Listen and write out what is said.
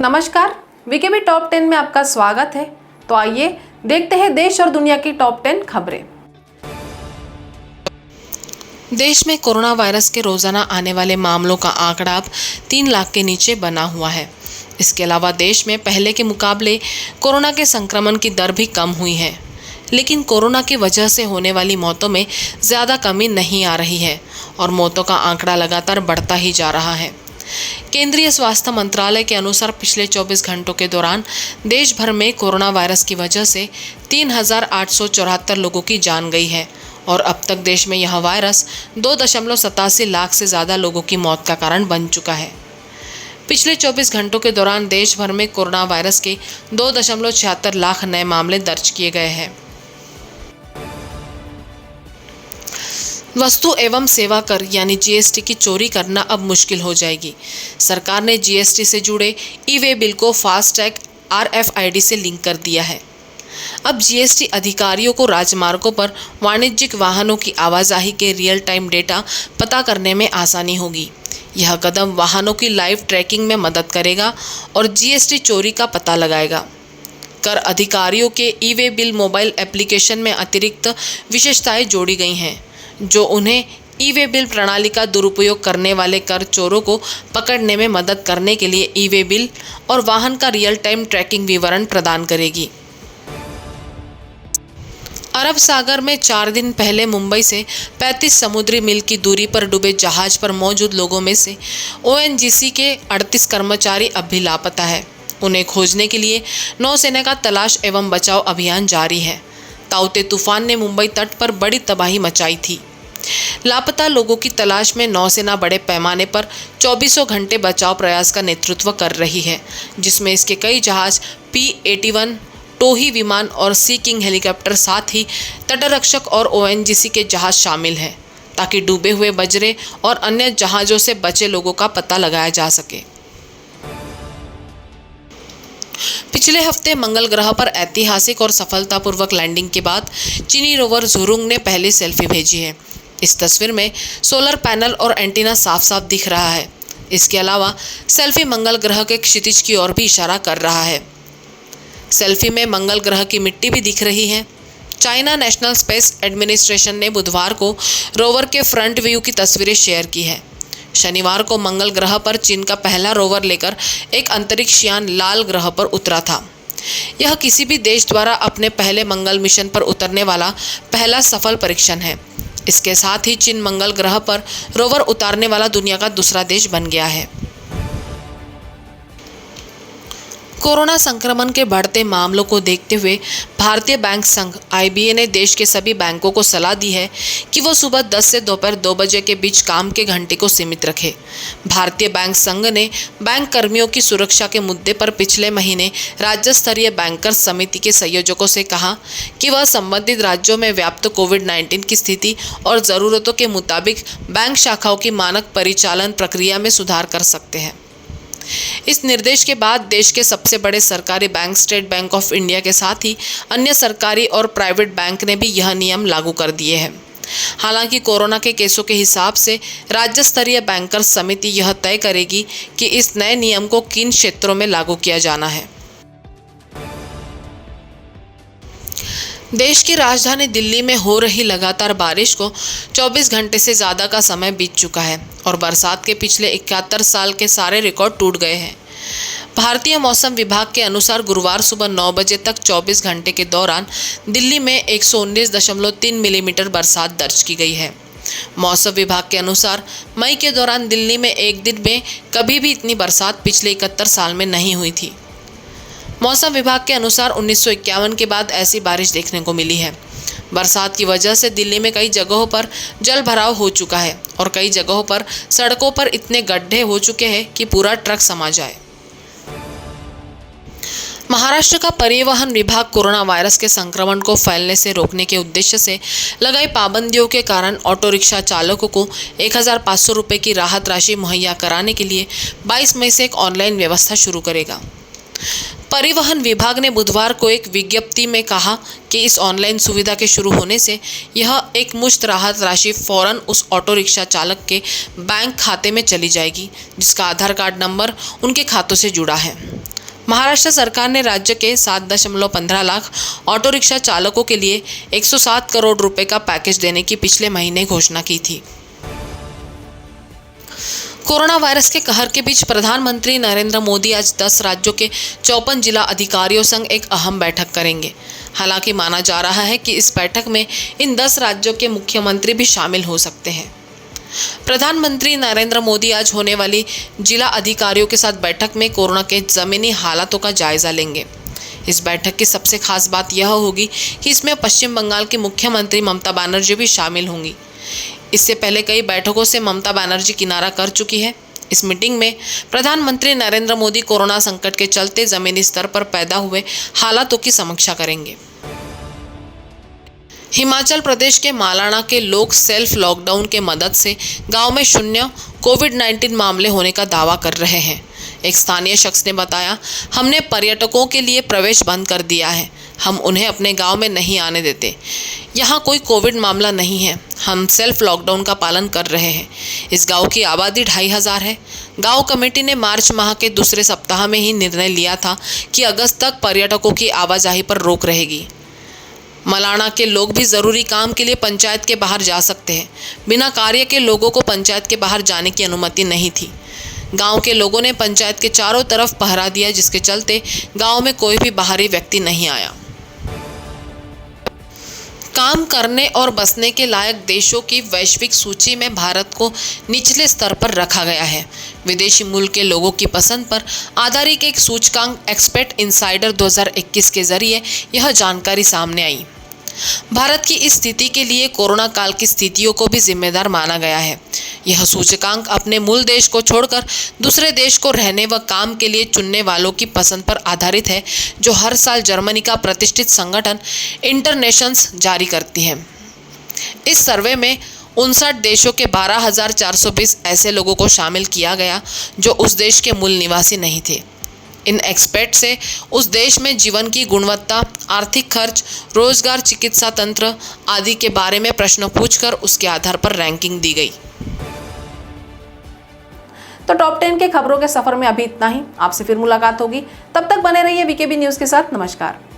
नमस्कार, VKB top 10 में आपका स्वागत है। तो आइए देखते हैं देश और दुनिया की टॉप 10 खबरें। देश में कोरोना वायरस के रोजाना आने वाले मामलों का आंकड़ा अब 3 लाख के नीचे बना हुआ है। इसके अलावा देश में पहले के मुकाबले कोरोना के संक्रमण की दर भी कम हुई है, लेकिन कोरोना की वजह से होने वाली मौतों में ज़्यादा कमी नहीं आ रही है और मौतों का आंकड़ा लगातार बढ़ता ही जा रहा है। केंद्रीय स्वास्थ्य मंत्रालय के अनुसार पिछले 24 घंटों के दौरान देश भर में कोरोना वायरस की वजह से 3,874 लोगों की जान गई है और अब तक देश में यह वायरस 2.87 लाख से ज़्यादा लोगों की मौत का कारण बन चुका है। पिछले 24 घंटों के दौरान देश भर में कोरोना वायरस के 2.76 लाख नए मामले दर्ज किए गए हैं। वस्तु एवं सेवा कर यानी जीएसटी की चोरी करना अब मुश्किल हो जाएगी। सरकार ने जीएसटी से जुड़े ई-वे बिल को फास्टैग RFID से लिंक कर दिया है। अब जीएसटी अधिकारियों को राजमार्गों पर वाणिज्यिक वाहनों की आवाजाही के रियल टाइम डेटा पता करने में आसानी होगी। यह कदम वाहनों की लाइव ट्रैकिंग में मदद करेगा और जीएसटी चोरी का पता लगाएगा। कर अधिकारियों के ई-वे बिल मोबाइल एप्लीकेशन में अतिरिक्त विशेषताएं जोड़ी गई हैं, जो उन्हें ई-वे बिल प्रणाली का दुरुपयोग करने वाले कर चोरों को पकड़ने में मदद करने के लिए ई-वे बिल और वाहन का रियल टाइम ट्रैकिंग विवरण प्रदान करेगी। अरब सागर में 4 दिन पहले मुंबई से 35 समुद्री मील की दूरी पर डूबे जहाज पर मौजूद लोगों में से ONGC के 38 कर्मचारी अब भी लापता है। उन्हें खोजने के लिए नौसेना का तलाश एवं बचाव अभियान जारी है। ताउते तूफान ने मुंबई तट पर बड़ी तबाही मचाई थी। लापता लोगों की तलाश में नौसेना बड़े पैमाने पर 24 घंटे बचाव प्रयास का नेतृत्व कर रही है, जिसमें इसके कई जहाज P-81 टोही विमान और सी किंग हेलीकॉप्टर, साथ ही तटरक्षक और ONGC के जहाज शामिल हैं, ताकि डूबे हुए बजरे और अन्य जहाज़ों से बचे लोगों का पता लगाया जा सके। पिछले हफ्ते मंगल ग्रह पर ऐतिहासिक और सफलतापूर्वक लैंडिंग के बाद चीनी रोवर झुरुंग ने पहली सेल्फी भेजी है। इस तस्वीर में सोलर पैनल और एंटीना साफ साफ दिख रहा है। इसके अलावा सेल्फी मंगल ग्रह के क्षितिज की ओर भी इशारा कर रहा है। सेल्फी में मंगल ग्रह की मिट्टी भी दिख रही है। चाइना नेशनल स्पेस एडमिनिस्ट्रेशन ने बुधवार को रोवर के फ्रंट व्यू की तस्वीरें शेयर की है। शनिवार को मंगल ग्रह पर चीन का पहला रोवर लेकर एक अंतरिक्ष यान लाल ग्रह पर उतरा था। यह किसी भी देश द्वारा अपने पहले मंगल मिशन पर उतरने वाला पहला सफल परीक्षण है। इसके साथ ही चीन मंगल ग्रह पर रोवर उतारने वाला दुनिया का दूसरा देश बन गया है। कोरोना संक्रमण के बढ़ते मामलों को देखते हुए भारतीय बैंक संघ IBA ने देश के सभी बैंकों को सलाह दी है कि वो सुबह 10 से दोपहर 2 बजे के बीच काम के घंटे को सीमित रखें। भारतीय बैंक संघ ने बैंक कर्मियों की सुरक्षा के मुद्दे पर पिछले महीने राज्य स्तरीय बैंकर्स समिति के संयोजकों से कहा कि वह संबंधित राज्यों में व्याप्त कोविड-19 की स्थिति और ज़रूरतों के मुताबिक बैंक शाखाओं की मानक परिचालन प्रक्रिया में सुधार कर सकते हैं। इस निर्देश के बाद देश के सबसे बड़े सरकारी bank state bank of India के साथ ही अन्य सरकारी और प्राइवेट बैंक ने भी यह नियम लागू कर दिए हैं। हालांकि कोरोना के केसों के हिसाब से राज्य स्तरीय बैंकर्स समिति यह तय करेगी कि इस नए नियम को किन क्षेत्रों में लागू किया जाना है। देश की राजधानी दिल्ली में हो रही लगातार बारिश को 24 घंटे से ज़्यादा का समय बीत चुका है और बरसात के पिछले 71 साल के सारे रिकॉर्ड टूट गए हैं। भारतीय मौसम विभाग के अनुसार गुरुवार सुबह 9 बजे तक 24 घंटे के दौरान दिल्ली में 119.3 मिलीमीटर बरसात दर्ज की गई है। मौसम विभाग के अनुसार मई के दौरान दिल्ली में एक दिन में कभी भी इतनी बरसात पिछले 71 साल में नहीं हुई थी। मौसम विभाग के अनुसार 1951 के बाद ऐसी बारिश देखने को मिली है। बरसात की वजह से दिल्ली में कई जगहों पर जल भराव हो चुका है और कई जगहों पर सड़कों पर इतने गड्ढे हो चुके हैं कि पूरा ट्रक समा जाए। महाराष्ट्र का परिवहन विभाग कोरोना वायरस के संक्रमण को फैलने से रोकने के उद्देश्य से लगाई पाबंदियों के कारण ऑटो रिक्शा चालकों को 1,500 रुपये की राहत राशि मुहैया कराने के लिए 22 मई से एक ऑनलाइन व्यवस्था शुरू करेगा। परिवहन विभाग ने बुधवार को एक विज्ञप्ति में कहा कि इस ऑनलाइन सुविधा के शुरू होने से यह एक मुश्त राहत राशि फौरन उस ऑटो रिक्शा चालक के बैंक खाते में चली जाएगी जिसका आधार कार्ड नंबर उनके खातों से जुड़ा है। महाराष्ट्र सरकार ने राज्य के 7.15 लाख ऑटो रिक्शा चालकों के लिए 107 करोड़ रुपए का पैकेज देने की पिछले महीने घोषणा की थी। कोरोना वायरस के कहर के बीच प्रधानमंत्री नरेंद्र मोदी आज 10 राज्यों के 54 जिला अधिकारियों संग एक अहम बैठक करेंगे। हालांकि माना जा रहा है कि इस बैठक में इन 10 राज्यों के मुख्यमंत्री भी शामिल हो सकते हैं। प्रधानमंत्री नरेंद्र मोदी आज होने वाली जिला अधिकारियों के साथ बैठक में कोरोना के जमीनी हालातों का जायजा लेंगे। इस बैठक की सबसे खास बात यह होगी कि इसमें पश्चिम बंगाल की मुख्यमंत्री ममता बनर्जी भी शामिल होंगी। इससे पहले कई बैठकों से ममता बनर्जी किनारा कर चुकी है। इस मीटिंग में प्रधानमंत्री नरेंद्र मोदी कोरोना संकट के चलते जमीनी स्तर पर पैदा हुए हालातों की समीक्षा करेंगे। हिमाचल प्रदेश के मालाना के लोग सेल्फ लॉकडाउन के मदद से गांव में 0 कोविड-19 मामले होने का दावा कर रहे हैं। एक स्थानीय शख्स ने बताया, हमने पर्यटकों के लिए प्रवेश बंद कर दिया है। हम उन्हें अपने गांव में नहीं आने देते। यहाँ कोई कोविड मामला नहीं है। हम सेल्फ लॉकडाउन का पालन कर रहे हैं। इस गांव की आबादी 2500 है। गांव कमेटी ने मार्च माह के दूसरे सप्ताह में ही निर्णय लिया था कि अगस्त तक पर्यटकों की आवाजाही पर रोक रहेगी। मलाना के लोग भी ज़रूरी काम के लिए पंचायत के बाहर जा सकते हैं। बिना कार्य के लोगों को पंचायत के बाहर जाने की अनुमति नहीं थी। गांव के लोगों ने पंचायत के चारों तरफ पहरा दिया, जिसके चलते गांव में कोई भी बाहरी व्यक्ति नहीं आया। काम करने और बसने के लायक देशों की वैश्विक सूची में भारत को निचले स्तर पर रखा गया है। विदेशी मूल के लोगों की पसंद पर आधारित एक सूचकांक एक्सपेट इनसाइडर 2021 के जरिए यह जानकारी सामने आई। भारत की इस स्थिति के लिए कोरोना काल की स्थितियों को भी जिम्मेदार माना गया है। यह सूचकांक अपने मूल देश को छोड़कर दूसरे देश को रहने व काम के लिए चुनने वालों की पसंद पर आधारित है, जो हर साल जर्मनी का प्रतिष्ठित संगठन इंटरनेशंस जारी करती है। इस सर्वे में 59 देशों के 12,420 ऐसे लोगों को शामिल किया गया जो उस देश के मूल निवासी नहीं थे। इन एक्सपर्ट से उस देश में जीवन की गुणवत्ता, आर्थिक खर्च, रोजगार, चिकित्सा तंत्र आदि के बारे में प्रश्न पूछकर उसके आधार पर रैंकिंग दी गई। तो टॉप 10 के खबरों के सफर में अभी इतना ही। आपसे फिर मुलाकात होगी। तब तक बने रहिए वीकेबी न्यूज़ के साथ। नमस्कार।